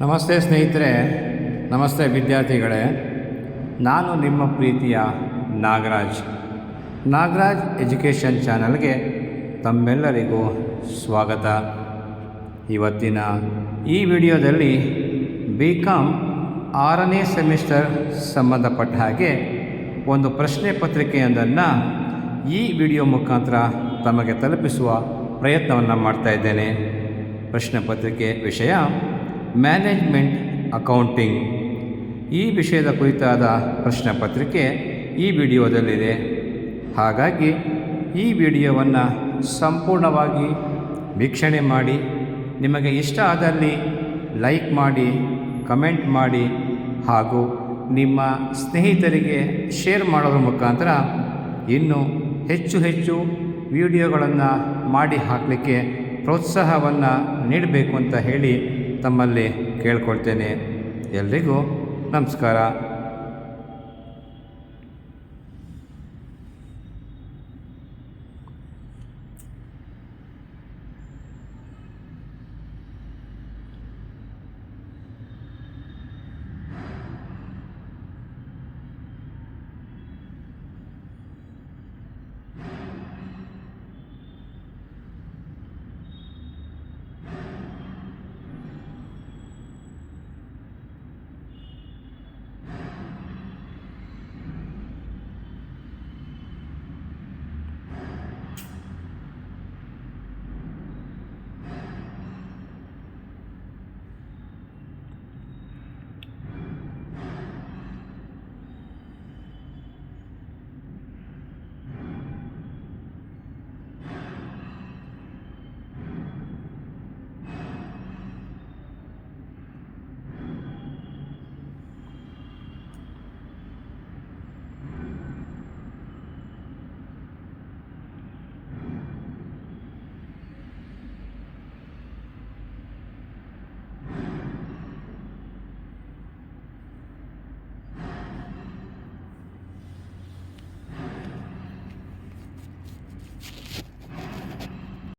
ನಮಸ್ತೆ ಸ್ನೇಹಿತರೆ, ನಮಸ್ತೆ ವಿದ್ಯಾರ್ಥಿಗಳೇ. ನಾನು ನಿಮ್ಮ ಪ್ರೀತಿಯ ನಾಗರಾಜ್ ಎಜುಕೇಷನ್ ಚಾನಲ್ಗೆ ತಮ್ಮೆಲ್ಲರಿಗೂ ಸ್ವಾಗತ. ಇವತ್ತಿನ ಈ ವಿಡಿಯೋದಲ್ಲಿ BCom 6ನೇ ಸೆಮಿಸ್ಟರ್ ಸಂಬಂಧಪಟ್ಟ ಹಾಗೆ ಒಂದು ಪ್ರಶ್ನೆ ಪತ್ರಿಕೆಯೊಂದನ್ನು ಈ ವಿಡಿಯೋ ಮುಖಾಂತರ ತಮಗೆ ತಲುಪಿಸುವ ಪ್ರಯತ್ನವನ್ನು ಮಾಡ್ತಾ ಇದ್ದೇನೆ. ಪ್ರಶ್ನೆ ಪತ್ರಿಕೆ ವಿಷಯ ಮ್ಯಾನೇಜ್ಮೆಂಟ್ ಅಕೌಂಟಿಂಗ್. ಈ ವಿಷಯದ ಕುರಿತಾದ ಪ್ರಶ್ನೆ ಪತ್ರಿಕೆ ಈ ವಿಡಿಯೋದಲ್ಲಿದೆ. ಹಾಗಾಗಿ ಈ ವಿಡಿಯೋವನ್ನು ಸಂಪೂರ್ಣವಾಗಿ ವೀಕ್ಷಣೆ ಮಾಡಿ, ನಿಮಗೆ ಇಷ್ಟ ಆದಲ್ಲಿ ಲೈಕ್ ಮಾಡಿ, ಕಮೆಂಟ್ ಮಾಡಿ ಹಾಗೂ ನಿಮ್ಮ ಸ್ನೇಹಿತರಿಗೆ ಶೇರ್ ಮಾಡೋದ್ರ ಮುಖಾಂತರ ಇನ್ನೂ ಹೆಚ್ಚು ವಿಡಿಯೋಗಳನ್ನು ಮಾಡಿ ಹಾಕಲಿಕ್ಕೆ ಪ್ರೋತ್ಸಾಹವನ್ನು ನೀಡಬೇಕು ಅಂತ ಹೇಳಿ ತಮ್ಮಲ್ಲಿ ಕೇಳ್ಕೊಳ್ತೇನೆ. ಎಲ್ರಿಗೂ ನಮಸ್ಕಾರ.